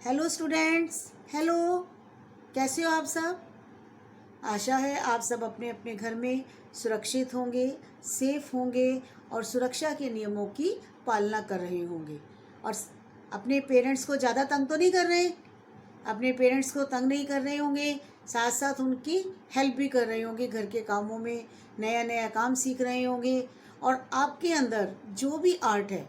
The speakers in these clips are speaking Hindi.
Hello students. हेलो, कैसे हो आप सब। आशा है आप सब अपने अपने घर में सुरक्षित होंगे, सेफ होंगे और सुरक्षा के नियमों की पालना कर रहे होंगे और अपने पेरेंट्स को ज़्यादा तंग तो नहीं कर रहे, अपने पेरेंट्स को तंग नहीं कर रहे होंगे, साथ साथ उनकी हेल्प भी कर रहे होंगे, घर के कामों में नया नया काम सीख रहे होंगे और आपके अंदर जो भी आर्ट है,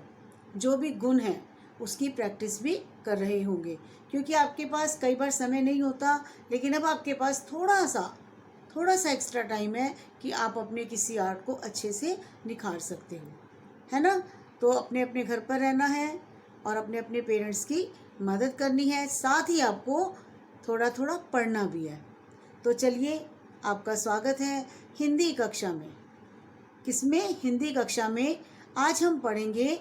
जो भी गुण है, उसकी प्रैक्टिस भी कर रहे होंगे। क्योंकि आपके पास कई बार समय नहीं होता, लेकिन अब आपके पास थोड़ा सा एक्स्ट्रा टाइम है कि आप अपने किसी आर्ट को अच्छे से निखार सकते हो, है ना। तो अपने अपने घर पर रहना है और अपने अपने पेरेंट्स की मदद करनी है, साथ ही आपको थोड़ा थोड़ा पढ़ना भी है। तो चलिए, आपका स्वागत है हिंदी कक्षा में। किसमें? हिंदी कक्षा में। आज हम पढ़ेंगे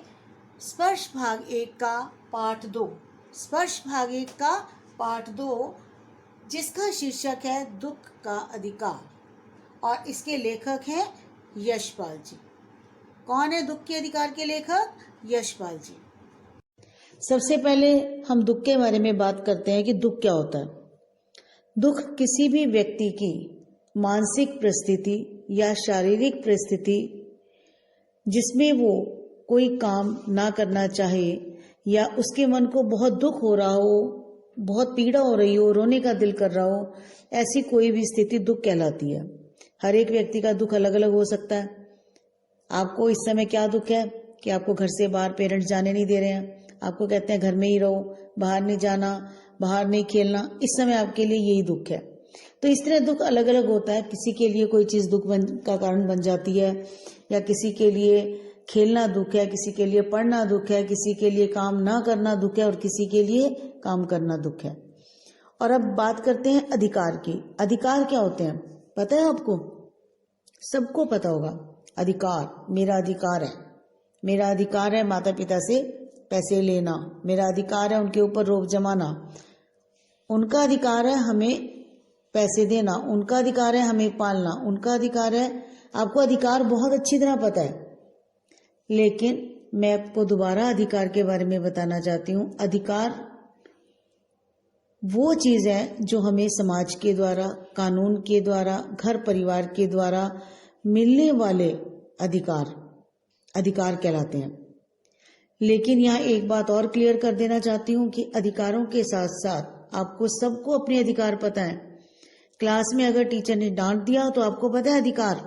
स्पर्श भाग 1 का पाठ 2। स्पर्श भाग 1 का पाठ 2, जिसका शीर्षक है दुख का अधिकार, और इसके लेखक हैं यशपाल जी। कौन है दुख के अधिकार के लेखक? यशपाल जी। सबसे पहले हम दुख के बारे में बात करते हैं कि दुख क्या होता है। दुख किसी भी व्यक्ति की मानसिक परिस्थिति या शारीरिक परिस्थिति जिसमें वो कोई काम ना करना चाहे या उसके मन को बहुत दुख हो रहा हो, बहुत पीड़ा हो रही हो, रोने का दिल कर रहा हो, ऐसी कोई भी स्थिति दुख कहलाती है। हर एक व्यक्ति का दुख अलग अलग हो सकता है। आपको इस समय क्या दुख है कि आपको घर से बाहर पेरेंट्स जाने नहीं दे रहे हैं, आपको कहते हैं घर में ही रहो, बाहर नहीं जाना, बाहर नहीं खेलना। इस समय आपके लिए यही दुख है। तो इस तरह दुख अलग अलग होता है। किसी के लिए कोई चीज़ दुख का कारण बन जाती है, या किसी के लिए खेलना दुख है, किसी के लिए पढ़ना दुख है, किसी के लिए काम ना करना दुख है और किसी के लिए काम करना दुख है। और अब बात करते हैं अधिकार की। अधिकार क्या होते हैं पता है आपको? सबको पता होगा। अधिकार, मेरा अधिकार है, मेरा अधिकार है माता पिता से पैसे लेना, मेरा अधिकार है उनके ऊपर रोब जमाना, उनका अधिकार है हमें पैसे देना, उनका अधिकार है हमें पालना, उनका अधिकार है। आपको अधिकार बहुत अच्छी तरह पता है, लेकिन मैं आपको दोबारा अधिकार के बारे में बताना चाहती हूँ। अधिकार वो चीज़ है जो हमें समाज के द्वारा, कानून के द्वारा, घर परिवार के द्वारा मिलने वाले अधिकार कहलाते हैं। लेकिन यहाँ एक बात और क्लियर कर देना चाहती हूँ कि अधिकारों के साथ साथ आपको सबको अपने अधिकार पता है। क्लास में अगर टीचर ने डांट दिया तो आपको पता है अधिकार,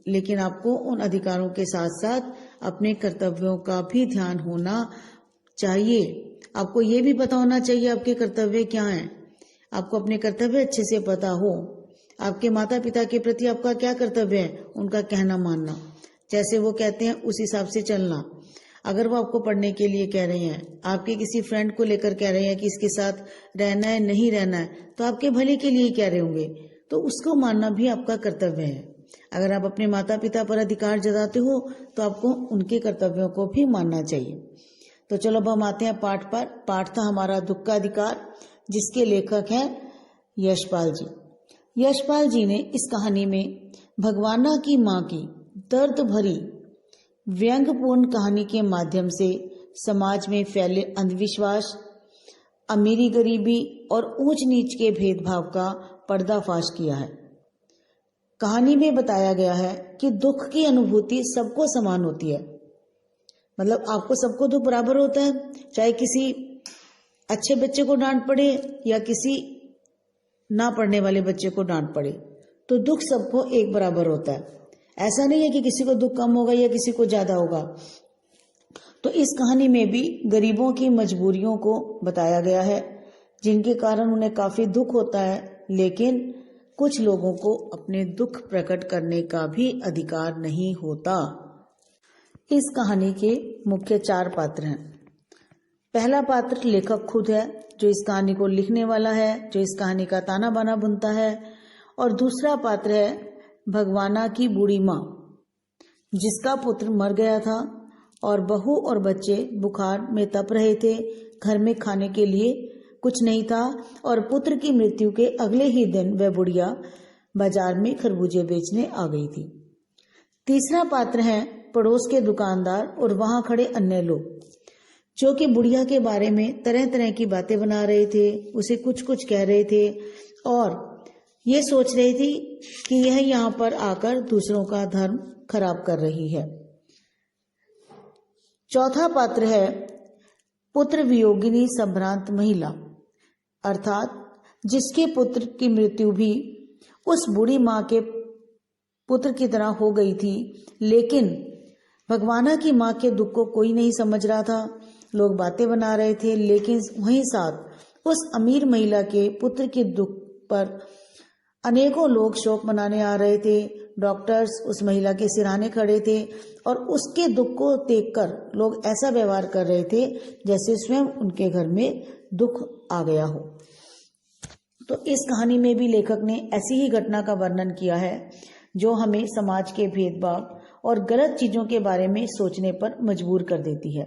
लेकिन आपको उन अधिकारों के साथ साथ अपने कर्तव्यों का भी ध्यान होना चाहिए। आपको ये भी पता होना चाहिए आपके कर्तव्य क्या हैं। आपको अपने कर्तव्य अच्छे से पता हो। आपके माता पिता के प्रति आपका क्या कर्तव्य है? उनका कहना मानना, जैसे वो कहते हैं उस हिसाब से चलना। अगर वो आपको पढ़ने के लिए कह रहे हैं, आपके किसी फ्रेंड को लेकर कह रहे हैं कि इसके साथ रहना है, नहीं रहना है, तो आपके भले के लिए ही कह रहे होंगे, तो उसको मानना भी आपका कर्तव्य है। अगर आप अपने माता पिता पर अधिकार जताते हो तो आपको उनके कर्तव्यों को भी मानना चाहिए। तो चलो अब हम आते हैं पाठ पर। पाठ था हमारा दुख का अधिकार, जिसके लेखक हैं यशपाल जी। यशपाल जी ने इस कहानी में भगवाना की माँ की दर्द भरी व्यंग्यपूर्ण कहानी के माध्यम से समाज में फैले अंधविश्वास, अमीरी गरीबी और ऊंच नीच के भेदभाव का पर्दाफाश किया है। कहानी में बताया गया है कि दुख की अनुभूति सबको समान होती है। मतलब आपको सबको दुख बराबर होता है, चाहे किसी अच्छे बच्चे को डांट पड़े या किसी ना पढ़ने वाले बच्चे को डांट पड़े, तो दुख सबको एक बराबर होता है। ऐसा नहीं है कि किसी को दुख कम होगा या किसी को ज्यादा होगा। तो इस कहानी में भी गरीबों की मजबूरियों को बताया गया है, जिनके कारण उन्हें काफी दुख होता है, लेकिन कुछ लोगों को अपने दुख प्रकट करने का भी अधिकार नहीं होता। इस कहानी के मुख्य 4 पात्र हैं। पहला पात्र लेखक खुद है, जो इस कहानी को लिखने वाला है, जो इस कहानी का ताना बाना बुनता है। और दूसरा पात्र है भगवाना की बूढ़ी माँ, जिसका पुत्र मर गया था और बहू और बच्चे बुखार में तप रहे थे। घर में खाने के लिए कुछ नहीं था और पुत्र की मृत्यु के अगले ही दिन वह बुढ़िया बाजार में खरबूजे बेचने आ गई थी। तीसरा पात्र है पड़ोस के दुकानदार और वहां खड़े अन्य लोग। जो कि बुढ़िया के बारे में तरह तरह की बातें बना रहे थे, उसे कुछ कुछ कह रहे थे और ये सोच रही थी कि यह यहाँ पर आकर दूसरों का धर्म खराब कर रही है। चौथा पात्र है पुत्र वियोगिनी संभ्रांत महिला, अर्थात जिसके पुत्र की मृत्यु भी उस बूढ़ी माँ के पुत्र की तरह हो गई थी, लेकिन भगवाना की माँ के दुख को कोई नहीं समझ रहा था। लोग बातें बना रहे थे, लेकिन वहीं साथ उस अमीर महिला के पुत्र के दुख पर अनेकों लोग शोक मनाने आ रहे थे। डॉक्टर्स उस महिला के सिरहाने खड़े थे और उसके दुख को देखकर लोग ऐसा व्यवहार कर रहे थे जैसे स्वयं उनके घर में दुख आ गया हो। तो इस कहानी में भी लेखक ने ऐसी ही घटना का वर्णन किया है जो हमें समाज के भेदभाव और गलत चीजों के बारे में सोचने पर मजबूर कर देती है।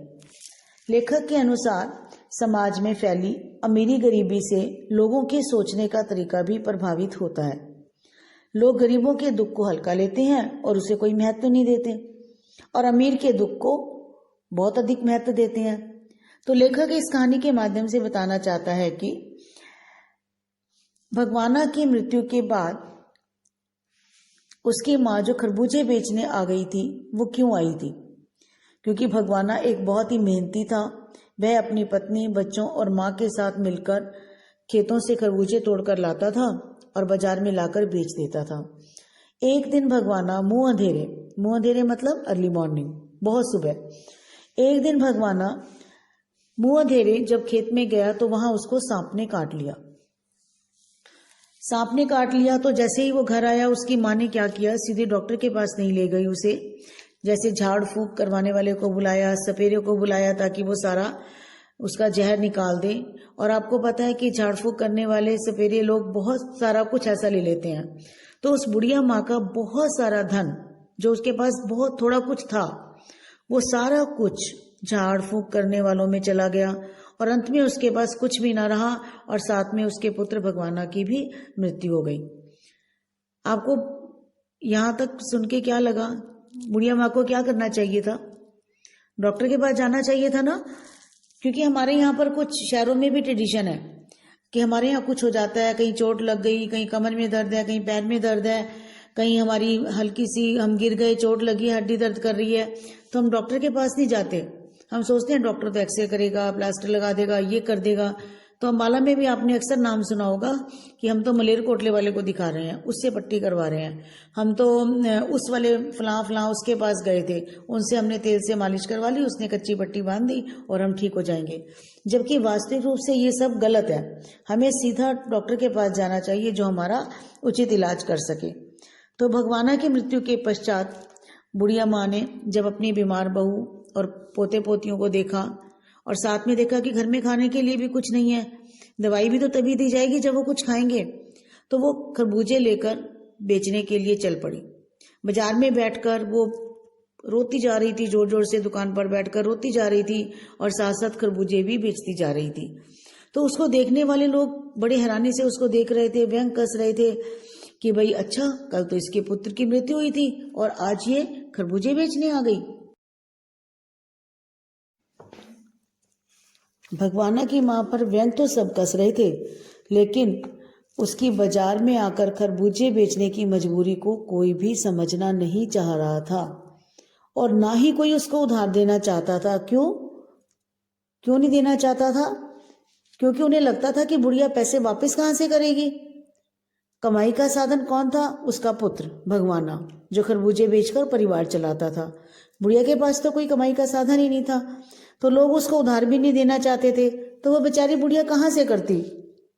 लेखक के अनुसार समाज में फैली अमीरी गरीबी से लोगों के सोचने का तरीका भी प्रभावित होता है। लोग गरीबों के दुख को हल्का लेते हैं और उसे कोई महत्व नहीं देते, और अमीर के दुख को बहुत अधिक महत्व देते हैं। तो लेखक इस कहानी के माध्यम से बताना चाहता है कि भगवाना की मृत्यु के बाद उसकी माँ जो खरबूजे बेचने आ गई थी वो क्यों आई थी? क्योंकि भगवाना एक बहुत ही मेहनती था। वह अपनी पत्नी, बच्चों और माँ के साथ मिलकर खेतों से खरबूजे तोड़कर लाता था और बाजार में लाकर बेच देता था। एक दिन भगवाना मुंह अंधेरे मतलब अर्ली मॉर्निंग, बहुत सुबह, एक दिन भगवाना मुंह अंधेरे जब खेत में गया तो वहां उसको सांप ने काट लिया। सांप ने काट लिया तो जैसे ही वो घर आया उसकी माँ ने क्या किया, सीधे डॉक्टर के पास नहीं ले गई उसे, जैसे झाड़ फूंक करवाने वाले को बुलाया, सपेरे को बुलाया ताकि वो सारा उसका जहर निकाल दे। और आपको पता है कि झाड़ फूंक करने वाले सपेरे लोग बहुत सारा कुछ ऐसा ले लेते हैं। तो उस बुढ़िया माँ का बहुत सारा धन जो उसके पास बहुत थोड़ा कुछ था, वो सारा कुछ झाड़ फूंक करने वालों में चला गया और अंत में उसके पास कुछ भी ना रहा और साथ में उसके पुत्र भगवाना की भी मृत्यु हो गई। आपको यहाँ तक सुन के क्या लगा? बुढ़िया माँ को क्या करना चाहिए था? डॉक्टर के पास जाना चाहिए था ना, क्योंकि हमारे यहाँ पर कुछ शहरों में भी ट्रेडिशन है कि हमारे यहाँ कुछ हो जाता है, कहीं चोट लग गई, कहीं कमर में दर्द है, कहीं पैर में दर्द है, कहीं हमारी हल्की सी हम गिर गए, चोट लगी, हड्डी दर्द कर रही है, तो हम डॉक्टर के पास नहीं जाते। हम सोचते हैं डॉक्टर तो एक्सरे करेगा, प्लास्टर लगा देगा, ये कर देगा। तो अम्बाला में भी आपने अक्सर नाम सुना होगा कि हम तो मलेरकोटले वाले को दिखा रहे हैं, उससे पट्टी करवा रहे हैं, हम तो उस वाले फलां उसके पास गए थे, उनसे हमने तेल से मालिश करवा ली, उसने कच्ची पट्टी बांध दी और हम ठीक हो जाएंगे। जबकि वास्तविक रूप से ये सब गलत है। हमें सीधा डॉक्टर के पास जाना चाहिए जो हमारा उचित इलाज कर सके। तो भगवाना की मृत्यु के पश्चात बुढ़िया माँ ने जब अपनी बीमार बहू और पोते पोतियों को देखा और साथ में देखा कि घर में खाने के लिए भी कुछ नहीं है, दवाई भी तो तभी दी जाएगी जब वो कुछ खाएंगे, तो वो खरबूजे लेकर बेचने के लिए चल पड़ी। बाजार में बैठकर वो रोती जा रही थी, जोर जोर से दुकान पर बैठकर रोती जा रही थी और साथ साथ खरबूजे भी बेचती जा रही थी। तो उसको देखने वाले लोग बड़े हैरानी से उसको देख रहे थे, व्यंग कस रहे थे कि भाई अच्छा, कल तो इसके पुत्र की मृत्यु हुई थी और आज ये खरबूजे बेचने आ गई। भगवाना की माँ पर व्यंग तो सब कस रहे थे, लेकिन उसकी बाजार में आकर खरबूजे बेचने की मजबूरी को कोई भी समझना नहीं चाह रहा था और ना ही कोई उसको उधार देना चाहता था। क्यों नहीं देना चाहता था? क्योंकि उन्हें लगता था कि बुढ़िया पैसे वापस कहाँ से करेगी। कमाई का साधन कौन था? उसका पुत्र भगवाना, जो खरबूजे बेचकर परिवार चलाता था। बुढ़िया के पास तो कोई कमाई का साधन ही नहीं था, तो लोग उसको उधार भी नहीं देना चाहते थे, तो वो बेचारी बुढ़िया कहाँ से करती।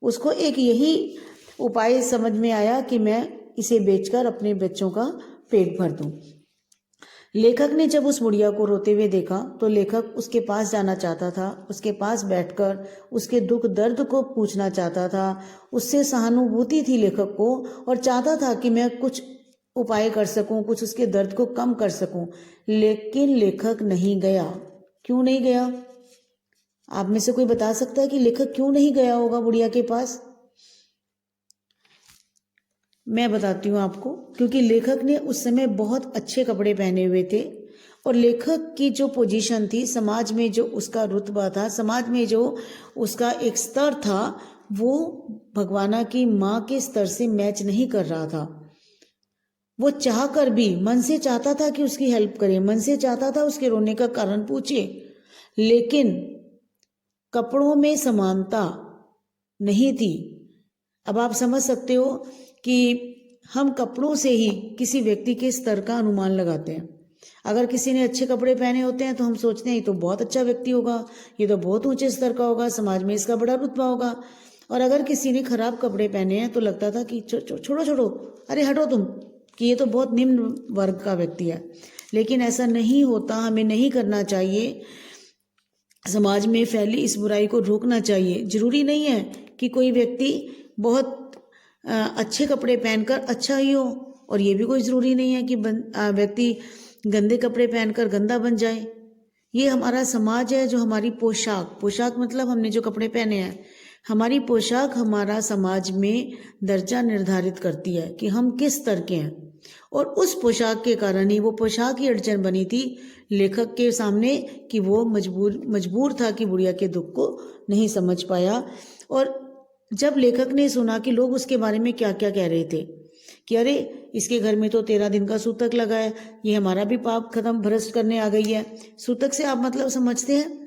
उसको एक यही उपाय समझ में आया कि मैं इसे बेचकर अपने बच्चों का पेट भर दूं। लेखक ने जब उस बुढ़िया को रोते हुए देखा तो लेखक उसके पास जाना चाहता था, उसके पास बैठकर उसके दुख दर्द को पूछना चाहता था। उससे सहानुभूति थी लेखक को और चाहता था कि मैं कुछ उपाय कर सकूं, कुछ उसके दर्द को कम कर सकूं, लेकिन लेखक नहीं गया। क्यों नहीं गया? आप में से कोई बता सकता है कि लेखक क्यों नहीं गया होगा बुढ़िया के पास? मैं बताती हूँ आपको। क्योंकि लेखक ने उस समय बहुत अच्छे कपड़े पहने हुए थे और लेखक की जो पोजीशन थी समाज में, जो उसका रुतबा था समाज में, जो उसका एक स्तर था, वो भगवाना की माँ के स्तर से मैच नहीं कर रहा था। वो चाह कर भी मन से चाहता था कि उसकी हेल्प करे, मन से चाहता था उसके रोने का कारण पूछे, लेकिन कपड़ों में समानता नहीं थी। अब आप समझ सकते हो कि हम कपड़ों से ही किसी व्यक्ति के स्तर का अनुमान लगाते हैं। अगर किसी ने अच्छे कपड़े पहने होते हैं तो हम सोचते हैं ये तो बहुत अच्छा व्यक्ति होगा, ये तो बहुत ऊंचे स्तर का होगा, समाज में इसका बड़ा रुतबा होगा। और अगर किसी ने खराब कपड़े पहने हैं तो लगता था कि छोड़ो छोड़ो, अरे हटो तुम, कि ये तो बहुत निम्न वर्ग का व्यक्ति है। लेकिन ऐसा नहीं होता, हमें नहीं करना चाहिए। समाज में फैली इस बुराई को रोकना चाहिए। जरूरी नहीं है कि कोई व्यक्ति बहुत अच्छे कपड़े पहनकर अच्छा ही हो, और ये भी कोई ज़रूरी नहीं है कि व्यक्ति गंदे कपड़े पहनकर गंदा बन जाए। ये हमारा समाज है, जो हमारी पोशाक मतलब हमने जो कपड़े पहने हैं, हमारी पोशाक हमारा समाज में दर्जा निर्धारित करती है कि हम किस स्तर के हैं। और उस पोशाक के कारण ही, वो पोशाक ही अड़चन बनी थी लेखक के सामने, कि वो मजबूर था कि बुढ़िया के दुख को नहीं समझ पाया। और जब लेखक ने सुना कि लोग उसके बारे में क्या क्या कह रहे थे, कि अरे इसके घर में तो 13 दिन का सूतक लगा है, ये हमारा भी पाप खत्म भ्रष्ट करने आ गई है। सूतक से आप मतलब समझते हैं,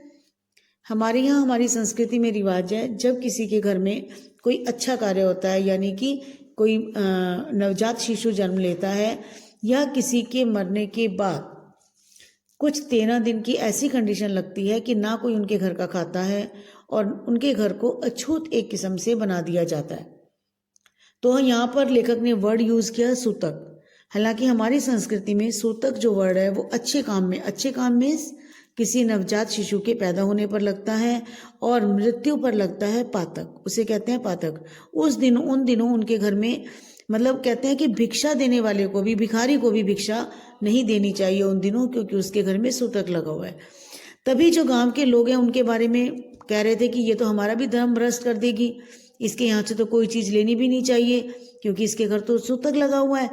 हमारे यहाँ हमारी संस्कृति में रिवाज है, जब किसी के घर में कोई अच्छा कार्य होता है, यानी कि कोई नवजात शिशु जन्म लेता है, या किसी के मरने के बाद कुछ 13 दिन की ऐसी कंडीशन लगती है कि ना कोई उनके घर का खाता है, और उनके घर को अछूत एक किस्म से बना दिया जाता है। तो यहाँ पर लेखक ने वर्ड यूज किया सूतक। हालांकि हमारी संस्कृति में सूतक जो वर्ड है वो अच्छे काम में किसी नवजात शिशु के पैदा होने पर लगता है, और मृत्यु पर लगता है पातक, उसे कहते हैं पातक। उन दिनों उनके घर में, मतलब कहते हैं कि भिक्षा देने वाले को भी, भिखारी को भी भिक्षा नहीं देनी चाहिए उन दिनों, क्योंकि उसके घर में सूतक लगा हुआ है। तभी जो गांव के लोग हैं उनके बारे में कह रहे थे कि ये तो हमारा भी धर्म भ्रष्ट कर देगी, इसके यहाँ से तो कोई चीज़ लेनी भी नहीं चाहिए, क्योंकि इसके घर तो सूतक लगा हुआ है।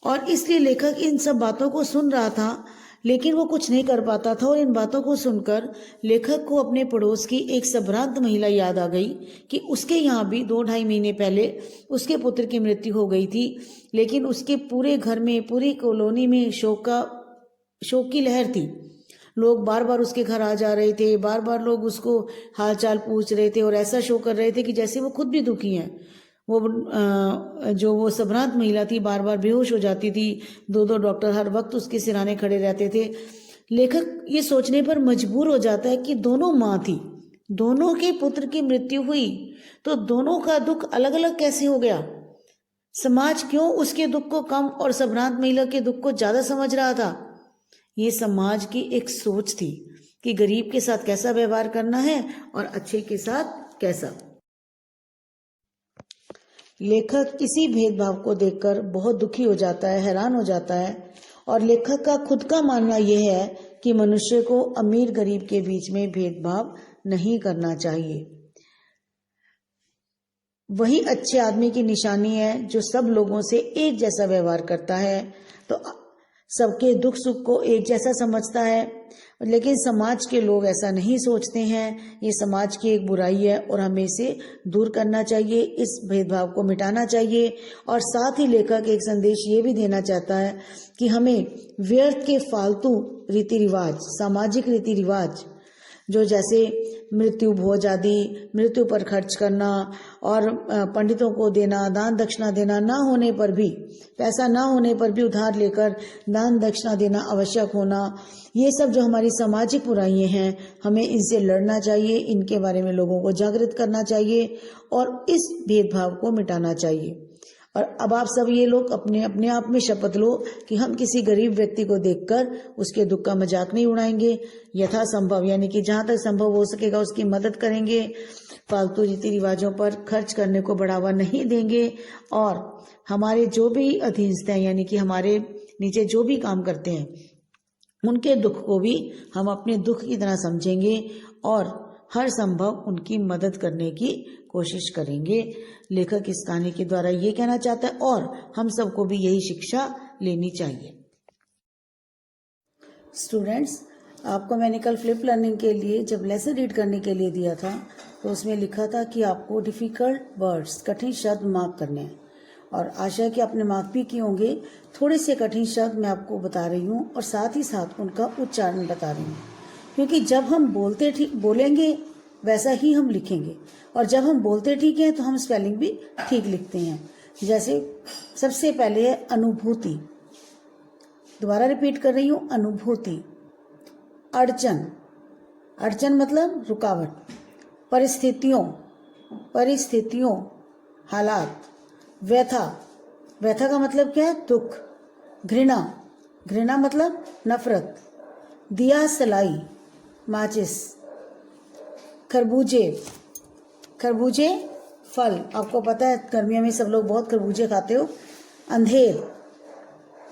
और इसलिए लेखक इन सब बातों को सुन रहा था, लेकिन वो कुछ नहीं कर पाता था। और इन बातों को सुनकर लेखक को अपने पड़ोस की एक संभ्रांत महिला याद आ गई, कि उसके यहाँ भी 2-2.5 महीने पहले उसके पुत्र की मृत्यु हो गई थी, लेकिन उसके पूरे घर में, पूरी कॉलोनी में शोक की लहर थी। लोग बार बार उसके घर आ जा रहे थे, बार बार लोग उसको हाल चाल पूछ रहे थे, और ऐसा शो कर रहे थे कि जैसे वो खुद भी दुखी हैं। वो संभ्रांत महिला थी, बार बार बेहोश हो जाती थी, 2 डॉक्टर हर वक्त उसके सिराने खड़े रहते थे। लेखक ये सोचने पर मजबूर हो जाता है कि दोनों माँ थी, दोनों के पुत्र की मृत्यु हुई, तो दोनों का दुख अलग अलग कैसे हो गया? समाज क्यों उसके दुख को कम और संभ्रांत महिला के दुख को ज्यादा समझ रहा था? ये समाज की एक सोच थी कि गरीब के साथ कैसा व्यवहार करना है और अच्छे के साथ कैसा। लेखक इसी भेदभाव को देखकर बहुत दुखी हो जाता है, हैरान हो जाता है। और लेखक का खुद का मानना यह है कि मनुष्य को अमीर गरीब के बीच में भेदभाव नहीं करना चाहिए। वही अच्छे आदमी की निशानी है जो सब लोगों से एक जैसा व्यवहार करता है, तो सबके दुख सुख को एक जैसा समझता है। लेकिन समाज के लोग ऐसा नहीं सोचते हैं। ये समाज की एक बुराई है और हमें इसे दूर करना चाहिए, इस भेदभाव को मिटाना चाहिए। और साथ ही लेखक एक संदेश ये भी देना चाहता है कि हमें व्यर्थ के फालतू रीति रिवाज, सामाजिक रीति रिवाज, जो जैसे मृत्यु भोज आदि, मृत्यु पर खर्च करना और पंडितों को देना, दान दक्षिणा देना, ना होने पर भी, पैसा ना होने पर भी उधार लेकर दान दक्षिणा देना आवश्यक होना, ये सब जो हमारी सामाजिक बुराइयां हैं, हमें इनसे लड़ना चाहिए, इनके बारे में लोगों को जागृत करना चाहिए और इस भेदभाव को मिटाना चाहिए। और अब आप सब ये लोग अपने आप में शपथ लो कि हम किसी गरीब व्यक्ति को देखकर उसके दुख का मजाक नहीं उड़ाएंगे, यथासंभव यानी कि जहां तक संभव हो सकेगा उसकी मदद करेंगे, फालतू रीति रिवाजों पर खर्च करने को बढ़ावा नहीं देंगे, और हमारे जो भी अधीनस्थ हैं यानी कि हमारे नीचे जो भी काम करते हैं उनके दुख को भी हम अपने दुख की तरह समझेंगे और हर संभव उनकी मदद करने की कोशिश करेंगे। लेखक इस कहानी के द्वारा ये कहना चाहता है और हम सबको भी यही शिक्षा लेनी चाहिए। स्टूडेंट्स, आपको मैंने कल फ्लिप लर्निंग के लिए जब लेसन रीड करने के लिए दिया था तो उसमें लिखा था कि आपको डिफ़िकल्ट वर्ड्स, कठिन शब्द मार्क करने हैं, और आशा है कि आपने मार्क भी किए होंगे। थोड़े से कठिन शब्द मैं आपको बता रही हूँ और साथ ही साथ उनका उच्चारण बता रही हूँ, क्योंकि जब हम बोलेंगे वैसा ही हम लिखेंगे, और जब हम बोलते ठीक हैं तो हम स्पेलिंग भी ठीक लिखते हैं। जैसे सबसे पहले है अनुभूति, दोबारा रिपीट कर रही हूँ, अनुभूति। अड़चन, अड़चन मतलब रुकावट। परिस्थितियों, हालात। व्यथा, व्यथा का मतलब क्या है? दुख। घृणा मतलब नफरत। दिया सलाई, माचिस। खरबूजे फल, आपको पता है गर्मियों में सब लोग बहुत खरबूजे खाते हो। अंधेर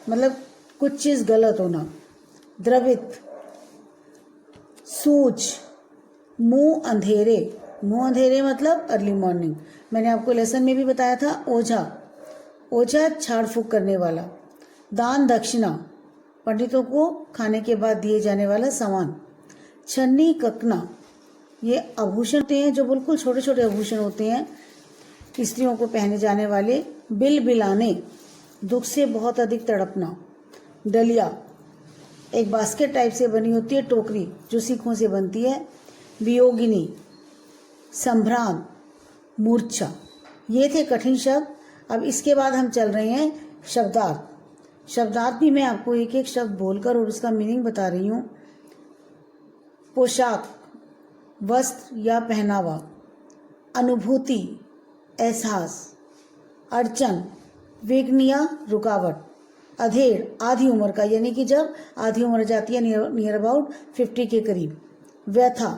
मतलब कुछ चीज़ गलत होना। द्रवित, सूझ। मुंह अंधेरे मतलब अर्ली मॉर्निंग। मैंने आपको लेसन में भी बताया था। ओझा झाड़ फूक करने वाला। दान दक्षिणा, पंडितों को खाने के बाद दिए जाने वाला सामान। छन्नी ककना, ये आभूषण होते हैं जो बिल्कुल छोटे छोटे आभूषण होते हैं, स्त्रियों को पहने जाने वाले। बिलाने, दुख से बहुत अधिक तड़पना। डलिया, एक बास्केट टाइप से बनी होती है टोकरी जो सीखों से बनती है। वियोगिनी, संभ्रांत, मूर्छा। ये थे कठिन शब्द। अब इसके बाद हम चल रहे हैं शब्दार्थ भी मैं आपको एक एक शब्द बोलकर और उसका मीनिंग बता रही हूँ। पोशाक, वस्त्र या पहनावा। अनुभूति, एहसास। अड़चन, विघ्न या रुकावट। अधेड़, आधी उम्र का, यानी कि जब आधी उम्र जाती है, नियर अबाउट 50 के करीब। व्यथा,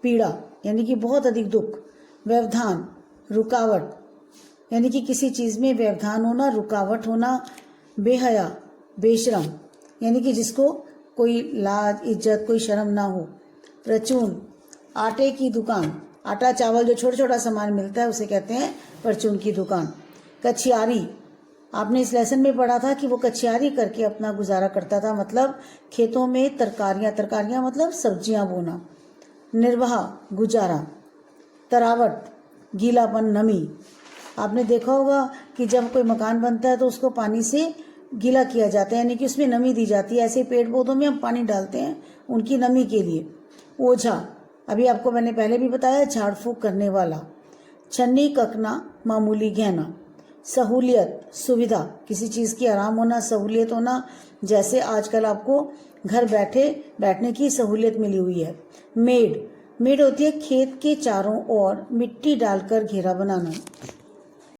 पीड़ा, यानी कि बहुत अधिक दुख। व्यवधान, रुकावट, यानी कि किसी चीज़ में व्यवधान होना, रुकावट होना। बेहया, बेशरम, यानी कि जिसको कोई लाज, इज्जत, कोई शर्म ना हो। परचून, आटे की दुकान, आटा चावल जो छोटा छोटा सामान मिलता है उसे कहते हैं परचून की दुकान। कछियारी, आपने इस लेसन में पढ़ा था कि वो कछियारी करके अपना गुजारा करता था, मतलब खेतों में तरकारियां मतलब सब्जियां बोना। निर्वाह, गुजारा। तरावट, गीलापन, नमी। आपने देखा होगा कि जब कोई मकान बनता है तो उसको पानी से गीला किया जाता है, यानी कि उसमें नमी दी जाती है। ऐसे पेड़ पौधों में हम पानी डालते हैं उनकी नमी के लिए। ओझा, अभी आपको मैंने पहले भी बताया, झाड़ फूक करने वाला। छन्नी ककना, मामूली गहना। सहूलियत, सुविधा, किसी चीज़ की आराम होना, सहूलियत होना। जैसे आजकल आपको घर बैठने की सहूलियत मिली हुई है। मेड होती है खेत के चारों ओर मिट्टी डालकर घेरा बनाना।